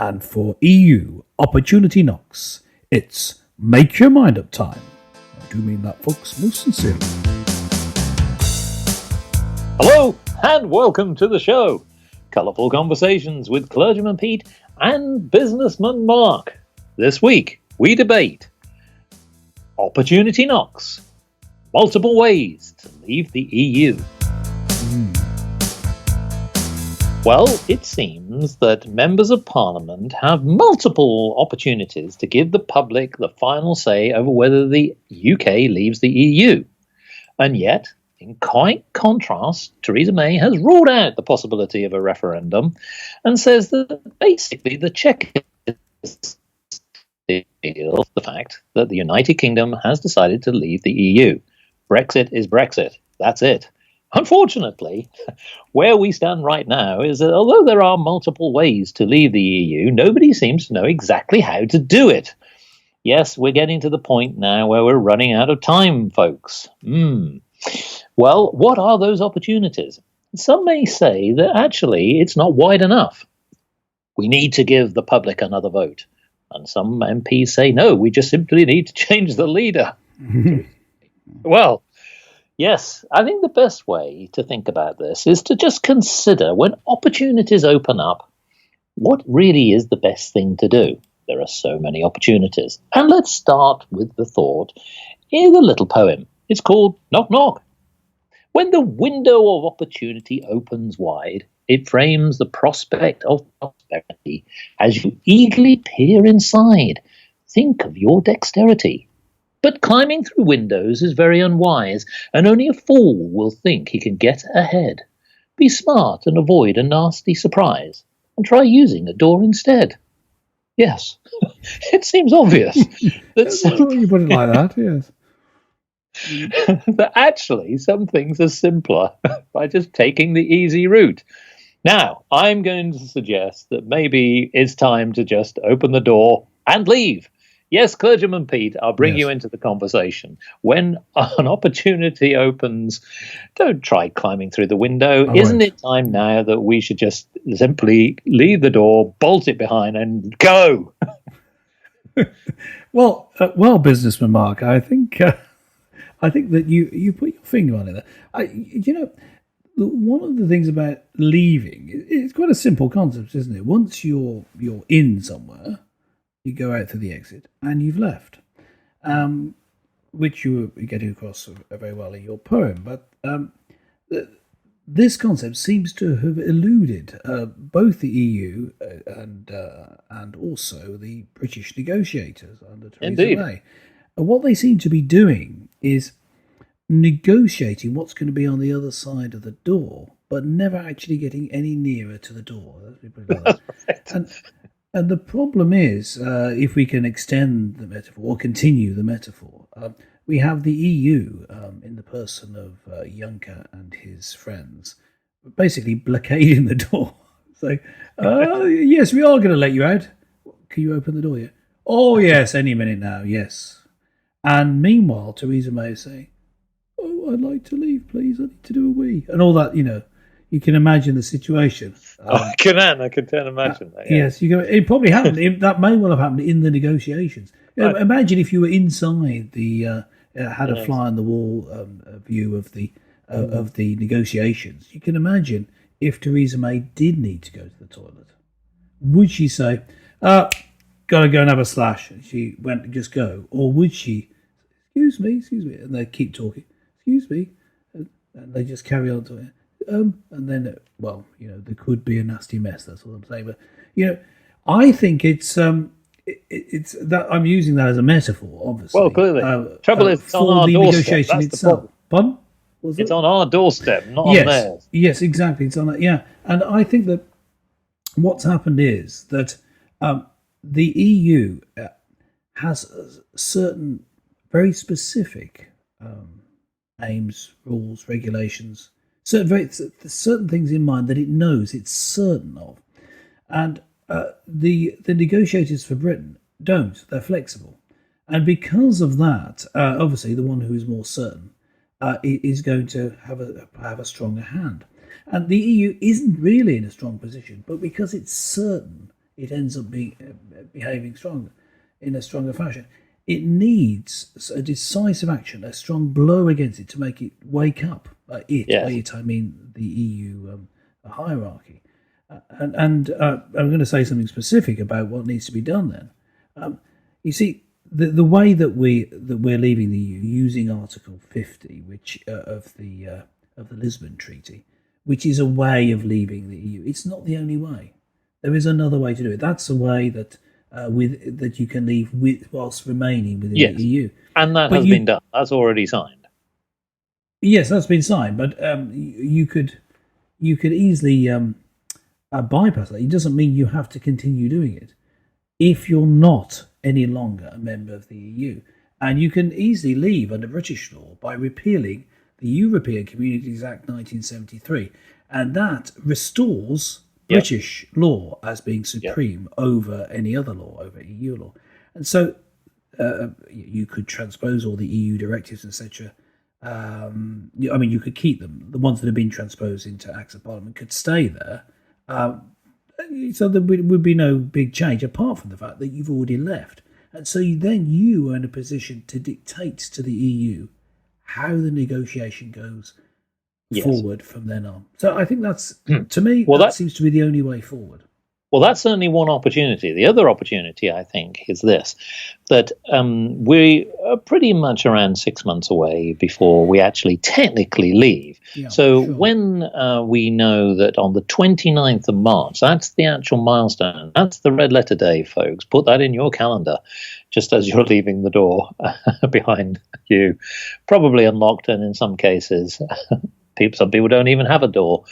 And for EU Opportunity Knocks, it's Make Your Mind Up time. I do mean that, folks, most sincerely. Hello, and welcome to the show. Colourful conversations with Clergyman Pete and Businessman Mark. This week, we debate Opportunity Knocks, multiple ways to leave the EU. Well, it seems that members of Parliament have multiple opportunities to give the public the final say over whether the UK leaves the EU. And yet, in quite contrast, Theresa May has ruled out the possibility of a referendum and says that basically the check is the fact that the United Kingdom has decided to leave the EU. Brexit is Brexit. That's it. Unfortunately, where we stand right now is that although there are multiple ways to leave the EU, nobody seems to know exactly how to do it. Yes, we're getting to the point now where we're running out of time, folks. Well, what are those opportunities? Some may say that actually it's not wide enough. We need to give the public another vote. And some MPs say, no, we just simply need to change the leader. Well, yes, I think the best way to think about this is to just consider when opportunities open up, what really is the best thing to do? There are so many opportunities. And let's start with the thought in a little poem. It's called Knock Knock. When the window of opportunity opens wide, it frames the prospect of prosperity as you eagerly peer inside. Think of your dexterity. But climbing through windows is very unwise, and only a fool will think he can get ahead. Be smart and avoid a nasty surprise, and try using a door instead. Yes, it seems obvious. That you put it like that, yes. That actually some things are simpler by just taking the easy route. Now, I'm going to suggest that maybe it's time to just open the door and leave. Yes, Clergyman Pete, I'll bring you into the conversation. When an opportunity opens, don't try climbing through the window. Isn't it time now that we should just simply leave the door, bolt it behind, and go? Well, businessman Mark, I think that you put your finger on it there. One of the things about leaving, it's quite a simple concept, isn't it? Once you're in somewhere, you go out through the exit and you've left, which you're getting across very well in your poem. But this concept seems to have eluded both the EU and also the British negotiators under Theresa May. And what they seem to be doing is negotiating what's going to be on the other side of the door, but never actually getting any nearer to the door. And the problem is, if we can extend the metaphor or continue the metaphor, we have the EU in the person of Juncker and his friends, basically blockading the door. So, yes, we are going to let you out. Can you open the door yet? Oh, yes, any minute now, yes. And meanwhile, Theresa May is saying, oh, I'd like to leave, please. I need to do a wee. And all that, you can imagine the situation. I can imagine that. Yeah. Yes, it probably happened. That may well have happened in the negotiations. Imagine if you were inside the had a fly on the wall view of the negotiations. You can imagine if Theresa May did need to go to the toilet, would she say, "Gotta go and have a slash"? And she went, "Just go," or would she? Excuse me, and they keep talking. Excuse me, and they just carry on to it. And then, there could be a nasty mess. That's all I'm saying. But I think it's that I'm using that as a metaphor, obviously. Well, clearly, trouble is it's on our doorstep. Negotiation That's itself. Pardon? It's on our doorstep, not on theirs. Yes, exactly. It's on that. Yeah, and I think that what's happened is that the EU has certain very specific aims, rules, regulations, certain things in mind that it knows it's certain of, and the negotiators for Britain don't. They're flexible, and because of that, obviously the one who is more certain is going to have a stronger hand. And the EU isn't really in a strong position, but because it's certain, it ends up behaving in a stronger fashion. It needs a decisive action, a strong blow against it to make it wake up. By it, I mean the EU hierarchy. I'm going to say something specific about what needs to be done. Then, you see, the way that we're leaving the EU using Article 50, which of the Lisbon Treaty, which is a way of leaving the EU. It's not the only way. There is another way to do it. That's a way that that you can leave whilst remaining within the EU. And that has been done. That's already signed. Yes, that's been signed. But you could easily bypass that. It doesn't mean you have to continue doing it if you're not any longer a member of the EU. And you can easily leave under British law by repealing the European Communities Act 1973. And that restores British law as being supreme over any other law, over EU law. And so you could transpose all the EU directives, etc. I mean, you could keep them. The ones that have been transposed into Acts of Parliament could stay there. So there would be no big change, apart from the fact that you've already left. And so you are in a position to dictate to the EU how the negotiation goes forward from then on. So I think that's, to me, that seems to be the only way forward. Well, that's certainly one opportunity. The other opportunity, I think, is this, that we are pretty much around 6 months away before we actually technically leave. When we know that on the 29th of March, that's the actual milestone, that's the red letter day, folks. Put that in your calendar, just as you're leaving the door behind you, probably unlocked, and in some cases some people don't even have a door,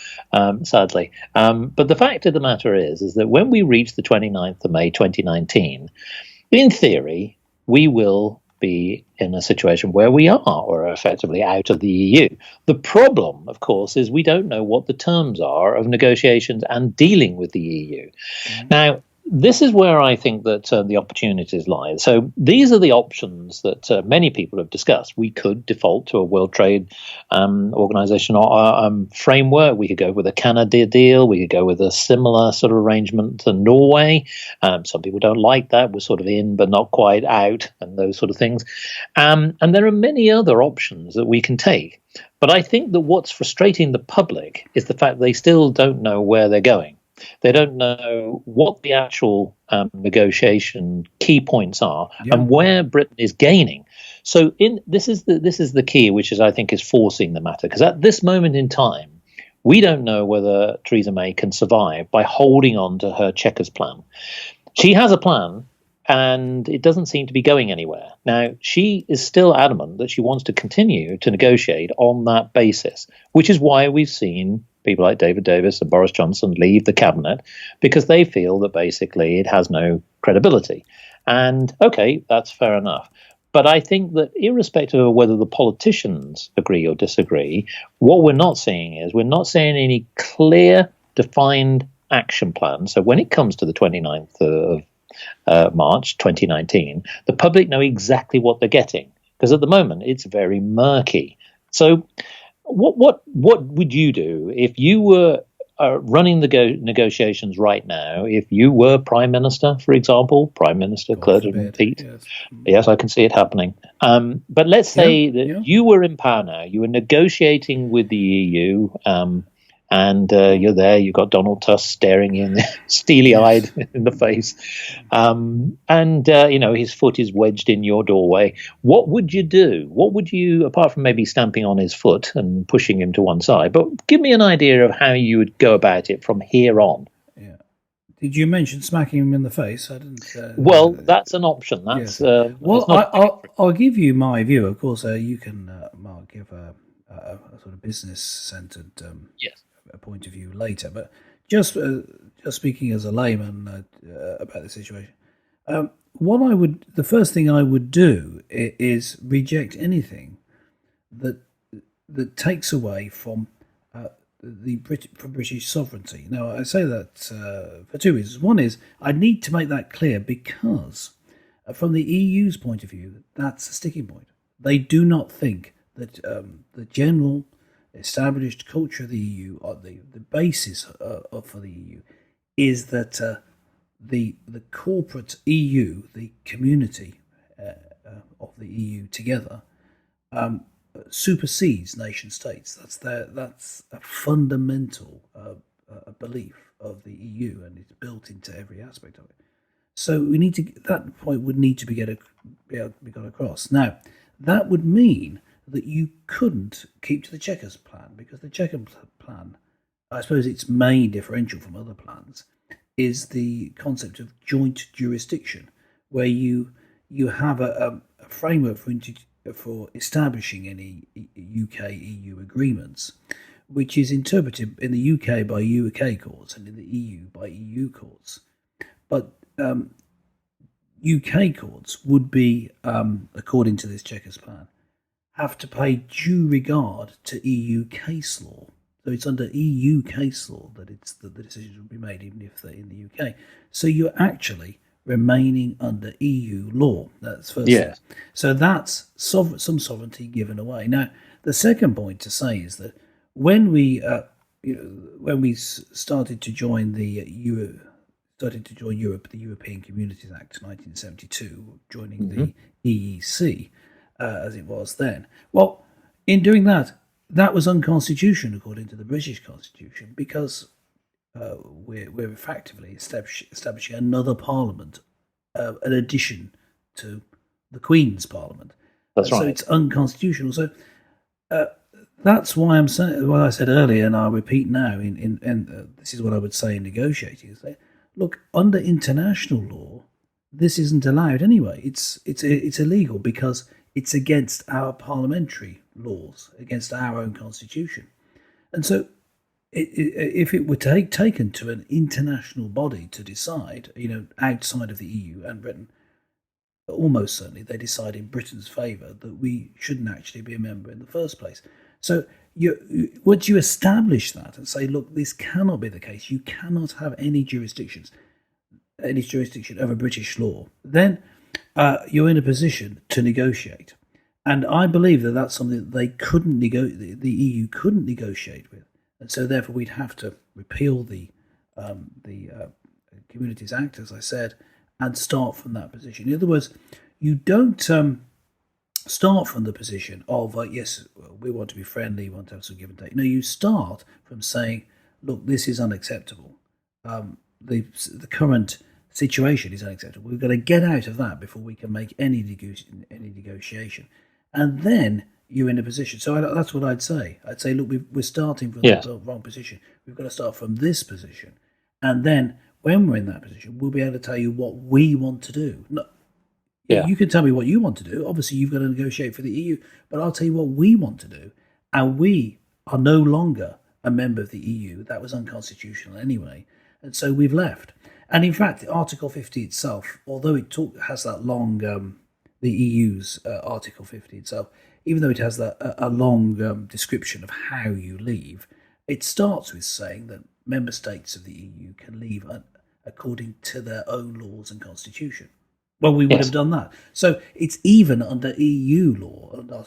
sadly. But the fact of the matter is that when we reach the 29th of May 2019, in theory, we will be in a situation where we are effectively out of the EU. The problem, of course, is we don't know what the terms are of negotiations and dealing with the EU. Now, this is where I think that the opportunities lie. So these are the options that many people have discussed. We could default to a World Trade Organization framework. We could go with a Canada deal. We could go with a similar sort of arrangement to Norway. Some people don't like that. We're sort of in but not quite out, and those sort of things. And there are many other options that we can take. But I think that what's frustrating the public is the fact they still don't know where they're going. They don't know what the actual negotiation key points are and where Britain is gaining. So this is the key, which is, I think, is forcing the matter. Because at this moment in time, we don't know whether Theresa May can survive by holding on to her Chequers plan. She has a plan, and it doesn't seem to be going anywhere. Now, she is still adamant that she wants to continue to negotiate on that basis, which is why we've seen people like David Davis and Boris Johnson leave the cabinet, because they feel that basically it has no credibility. And okay, that's fair enough. But I think that irrespective of whether the politicians agree or disagree, what we're not seeing any clear, defined action plan. So when it comes to the 29th of March 2019, the public know exactly what they're getting, because at the moment it's very murky. So what would you do if you were running the negotiations right now? If you were Prime Minister, for example, Prime Minister Clergenwell Pete, yes, I can see it happening. But let's say that you were in power now, you were negotiating with the EU, and you're there, you've got Donald Tusk staring in, steely-eyed in the face, and his foot is wedged in your doorway. What would you do? What would you, apart from maybe stamping on his foot and pushing him to one side, but give me an idea of how you would go about it from here on. Yeah. Did you mention smacking him in the face? I didn't. Well, that's an option. That's I'll give you my view. Of course, you can, Mark, give a sort of business-centered a point of view later, but just speaking as a layman about the situation, the first thing I would do is reject anything that takes away from from British sovereignty. Now, I say that for two reasons. One is I need to make that clear because, from the EU's point of view, that's a sticking point. They do not think that the general established culture of the EU, or the basis for the EU, is that the corporate EU, the community of the EU together, supersedes nation states. That's a fundamental belief of the EU, and it's built into every aspect of it. So we need to that point would need to be got across. Now, that would mean that you couldn't keep to the Chequers plan, because the Chequers plan, I suppose its main differential from other plans, is the concept of joint jurisdiction, where you have a framework for establishing any UK-EU agreements, which is interpreted in the UK by UK courts and in the EU by EU courts. But UK courts would be, according to this Chequers plan, have to pay due regard to EU case law. So it's under EU case law that the decisions will be made, even if they're in the UK. So you're actually remaining under EU law. That's first. Yes. Thing. So that's some sovereignty given away. Now, the second point to say is that when we started to join the Europe, the European Communities Act 1972, joining the EEC as it was then. Well, in doing that, that was unconstitutional according to the British Constitution, because we're effectively establishing another parliament, an addition to the Queen's Parliament. That's right. So it's unconstitutional. So that's why I'm saying what I said earlier, and I'll repeat now. This is what I would say in negotiating: is that, look, under international law, this isn't allowed anyway. It's illegal because it's against our parliamentary laws, against our own constitution. And so if it were taken to an international body to decide, outside of the EU and Britain, almost certainly they decide in Britain's favour that we shouldn't actually be a member in the first place. So once you establish that and say, look, this cannot be the case, you cannot have any jurisdiction over British law, then you're in a position to negotiate. And I believe that that's something that they couldn't the EU couldn't negotiate with. And so therefore we'd have to repeal the Communities Act, as I said, and start from that position. In other words, you don't start from the position of, yes, we want to be friendly, we want to have some give and take. No, you start from saying, look, this is unacceptable. The current situation is unacceptable. We've got to get out of that before we can make any negotiation. And then you're in a position. So that's what I'd say. I'd say, look, we're starting from the wrong position. We've got to start from this position. And then when we're in that position, we'll be able to tell you what we want to do. You can tell me what you want to do. Obviously, you've got to negotiate for the EU. But I'll tell you what we want to do. And we are no longer a member of the EU. That was unconstitutional anyway. And so we've left. And in fact, Article 50 itself, although it has that long, the EU's Article 50 itself, even though it has a long description of how you leave, it starts with saying that member states of the EU can leave according to their own laws and constitution. Well, we would have done that. So it's even under EU law, under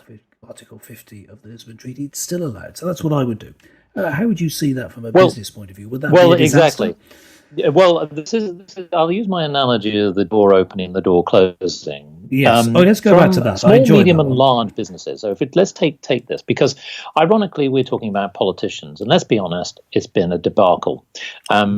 Article 50 of the Lisbon Treaty, it's still allowed. So that's what I would do. How would you see that from a business point of view? Would that be a disaster? Exactly. Well, this is. I'll use my analogy of the door opening, the door closing. Yes. Let's go back to that. Small, medium, and large businesses. So let's take this, because ironically we're talking about politicians, and let's be honest, it's been a debacle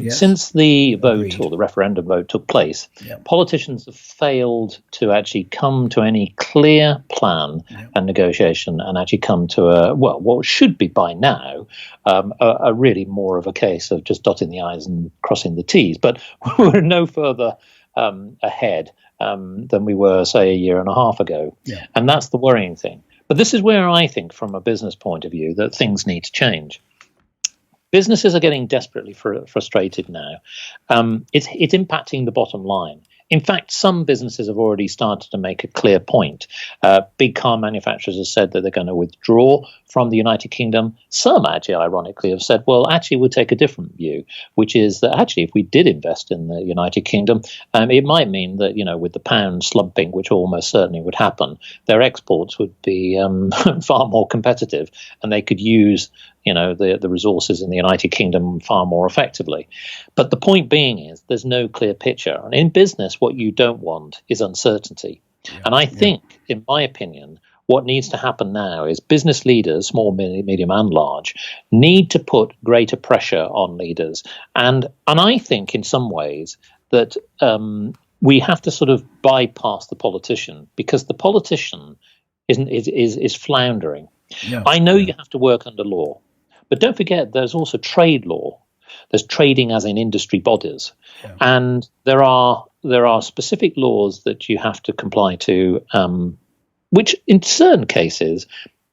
since the vote or the referendum vote took place. Politicians have failed to actually come to any clear plan and negotiation, and actually come to what should be by now a really more of a case of just dotting the I's and crossing the T's. But we're no further ahead than we were, say, a year and a half ago. And that's the worrying thing. But this is where I think, from a business point of view, that things need to change. Businesses are getting desperately frustrated now. It's impacting the bottom line. In fact, some businesses have already started to make a clear point. Big car manufacturers have said that they're going to withdraw from the United Kingdom. Some actually, ironically, have said, well, actually, we'll take a different view, which is that actually, if we did invest in the United Kingdom, it might mean that, with the pound slumping, which almost certainly would happen, their exports would be far more competitive, and they could use the resources in the United Kingdom far more effectively. But the point being is there's no clear picture. And in business, what you don't want is uncertainty. Yeah, and I think, in my opinion, what needs to happen now is business leaders, small, medium, and large, need to put greater pressure on leaders. And I think in some ways that we have to sort of bypass the politician, because the politician is floundering. Yeah, I know you have to work under law, but don't forget there's also trade law. There's trading as in industry bodies, and there are specific laws that you have to comply to, which in certain cases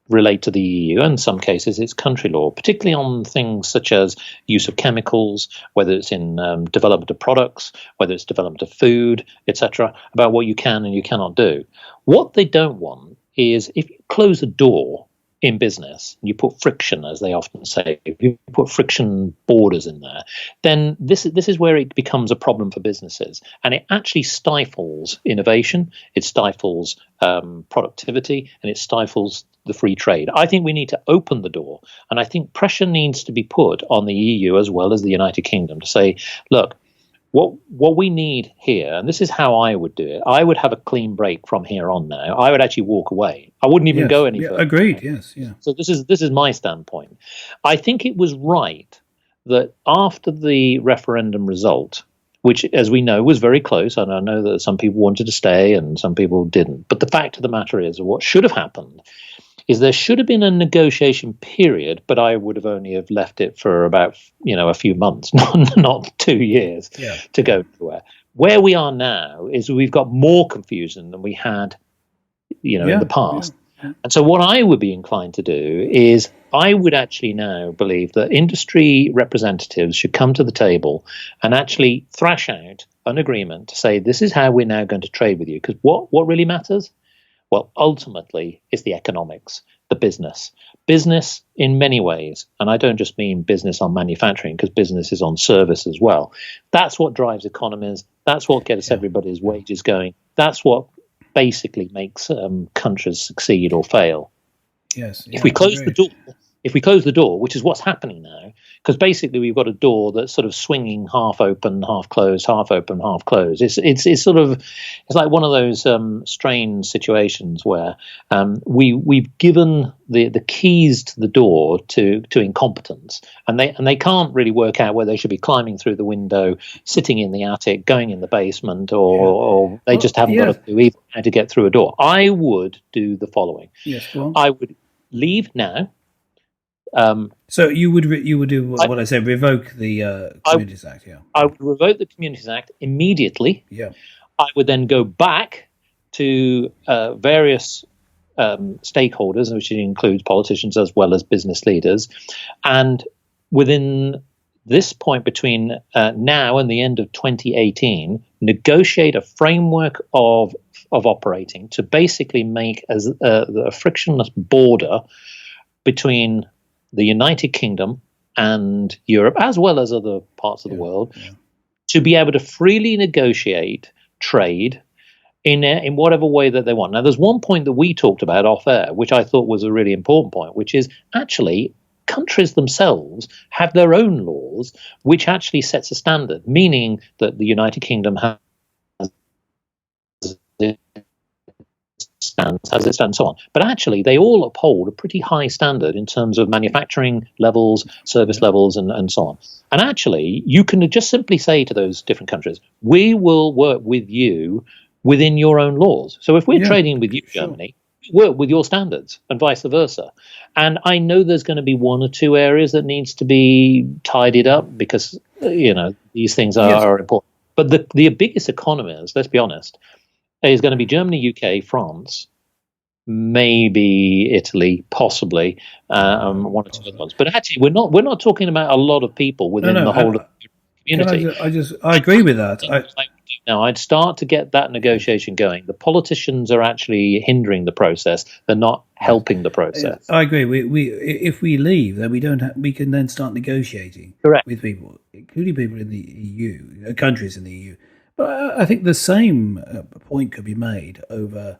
relate to the EU, and in some cases it's country law, particularly on things such as use of chemicals, whether it's in development of products, whether it's development of food, etc., about what you can and you cannot do. What they don't want is if you close the door in business, and you put friction, as they often say, if you put friction borders in there, then this is where it becomes a problem for businesses, and it actually stifles innovation, it stifles productivity, and it stifles the free trade. I think we need to open the door, and I think pressure needs to be put on the EU as well as the United Kingdom to say, look, what we need here, and this is how I would do it, I would have a clean break from here on now. I would actually walk away. I wouldn't even go any further. Agreed, yes. Yeah. So this is my standpoint. I think it was right that after the referendum result, which, as we know, was very close, and I know that some people wanted to stay and some people didn't, but the fact of the matter is, what should have happened is there should have been a negotiation period, but I would have only have left it for about a few months, not 2 years to go to where we are now is we've got more confusion than we had in the past. Yeah. And so what I would be inclined to do is I would actually now believe that industry representatives should come to the table and actually thrash out an agreement to say this is how we're now going to trade with you, because what really matters? Well, ultimately, it's the economics, the business. Business in many ways, and I don't just mean business on manufacturing, because business is on service as well. That's what drives economies. That's what gets everybody's wages going. That's what basically makes countries succeed or fail. Yes. If we close the door, which is what's happening now, because basically we've got a door that's sort of swinging half open, half closed, half open, half closed. It's like one of those strange situations where we've given the keys to the door to incompetence, and they can't really work out whether they should be climbing through the window, sitting in the attic, going in the basement, or they just haven't got a clue either how to get through a door. I would do the following. Yes, well. I would leave now. So you would do what I said, revoke the Communities Act, yeah. I would revoke the Communities Act immediately. Yeah. I would then go back to various stakeholders, which includes politicians as well as business leaders, and within this point between now and the end of 2018, negotiate a framework of operating to basically make a frictionless border between the United Kingdom and Europe, as well as other parts of the world, to be able to freely negotiate trade in whatever way that they want. Now, there's one point that we talked about off air, which I thought was a really important point, which is actually countries themselves have their own laws, which actually sets a standard, meaning that the United Kingdom has as it stands, and so on. But actually, they all uphold a pretty high standard in terms of manufacturing levels, service levels, and so on. And actually, you can just simply say to those different countries, we will work with you within your own laws. So if we're trading with you, Germany, work with your standards and vice versa. And I know there's going to be one or two areas that needs to be tidied up because, these things are important. But the biggest economies, let's be honest, is going to be Germany, UK, France, maybe Italy, possibly one or two other ones. But actually, we're not talking about a lot of people within the whole of the community. I agree with that. Now, I'd start to get that negotiation going. The politicians are actually hindering the process; they're not helping the process. I agree. We if we leave, then we can then start negotiating with people, including people in the EU, countries in the EU. But I think the same point could be made over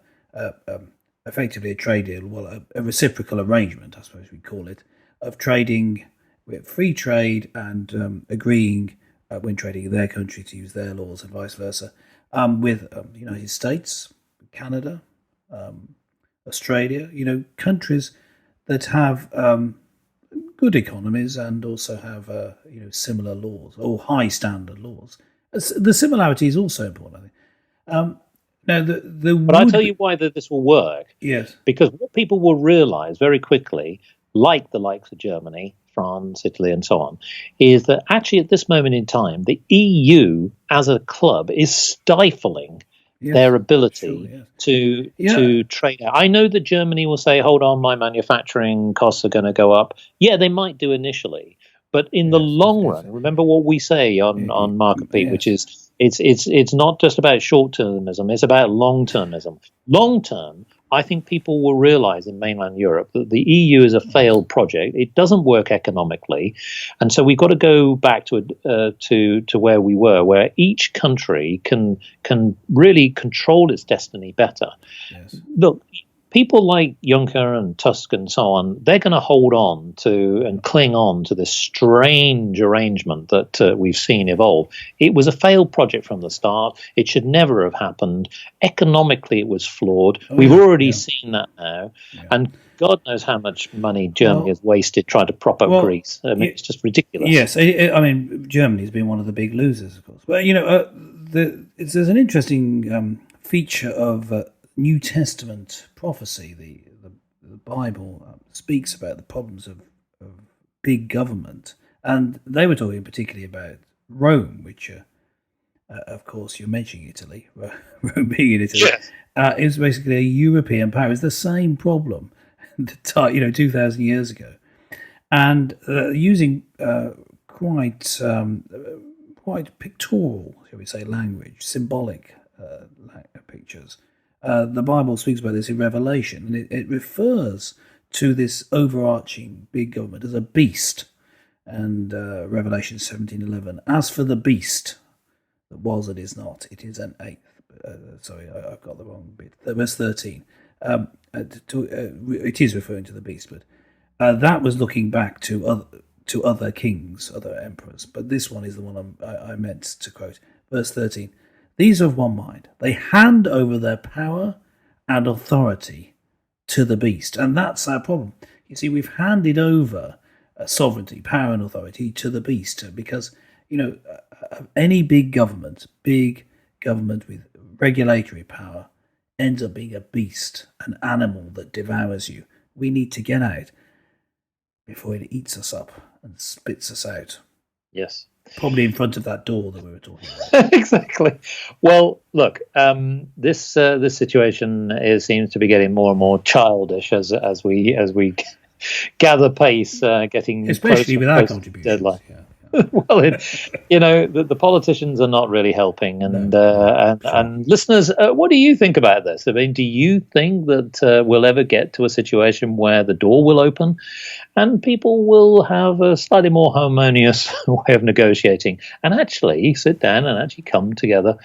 effectively a trade deal, a reciprocal arrangement, I suppose we'd call it, of trading with free trade and agreeing when trading in their country to use their laws and vice versa, with the United States, Canada, Australia, countries that have good economies and also have similar laws or high standard laws. The similarity is also important, I think. But I'll tell you why this will work. Yes. Because what people will realize very quickly, like the likes of Germany, France, Italy, and so on, is that actually at this moment in time, the EU as a club is stifling their ability to trade out. I know that Germany will say, hold on, my manufacturing costs are going to go up. Yeah, they might do initially. But in the long run, remember what we say on Market Pete, which is it's not just about short-termism, it's about long-termism. Long-term, I think people will realize in mainland Europe that the EU is a failed project. It doesn't work economically. And so we've got to go back to where we were, where each country can really control its destiny better. Yes. Look, people like Juncker and Tusk and so on, they're going to hold on to and cling on to this strange arrangement that we've seen evolve. It was a failed project from the start. It should never have happened. Economically, it was flawed. We've already seen that now. Yeah. And God knows how much money Germany has wasted trying to prop up Greece. I mean, it's just ridiculous. Yes, I mean, Germany's been one of the big losers, of course. But, there's an interesting feature of New Testament prophecy. The Bible speaks about the problems of big government, and they were talking particularly about Rome, which, of course, you're mentioning Italy. Rome being in Italy, is basically a European power. It's the same problem, 2,000 years ago, and using quite pictorial, shall we say, language, symbolic pictures. The Bible speaks about this in Revelation, and it refers to this overarching big government as a beast. And Revelation 17:11, as for the beast that was and is not, it is an eighth. Sorry, I've got the wrong bit. Verse 13. It is referring to the beast, but that was looking back to other kings, other emperors. But this one is the one I meant to quote. Verse 13. These are of one mind. They hand over their power and authority to the beast. And that's our problem. You see, we've handed over sovereignty, power and authority to the beast because, any big government with regulatory power ends up being a beast, an animal that devours you. We need to get out before it eats us up and spits us out. Yes. Probably in front of that door that we were talking about. Exactly. Well, look, this situation seems to be getting more and more childish as we gather pace, getting especially with our contributions. Deadline. Yeah. Well, the politicians are not really helping, and listeners, what do you think about this? I mean, do you think that we'll ever get to a situation where the door will open, and people will have a slightly more harmonious way of negotiating, and actually sit down and actually come together,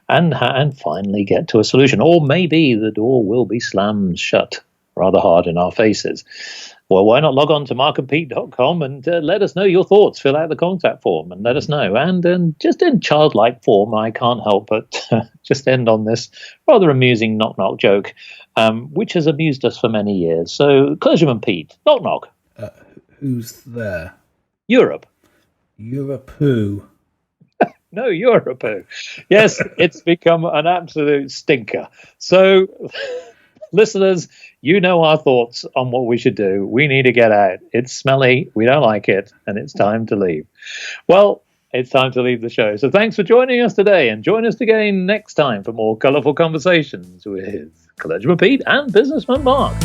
and finally get to a solution? Or maybe the door will be slammed shut rather hard in our faces. Well, why not log on to markandpete.com and let us know your thoughts. Fill out the contact form and let us know. And just in childlike form, I can't help but just end on this rather amusing knock-knock joke, which has amused us for many years. So, Clergyman Pete, knock-knock. Who's there? Europe. Europe who? No, Europe who. Yes, it's become an absolute stinker. So... Listeners, you know our thoughts on what we should do. We need to get out. It's smelly. We don't like it. And it's time to leave. Well, it's time to leave the show. So thanks for joining us today. And join us again next time for more colourful conversations with Clergyman Pete and Businessman Mark.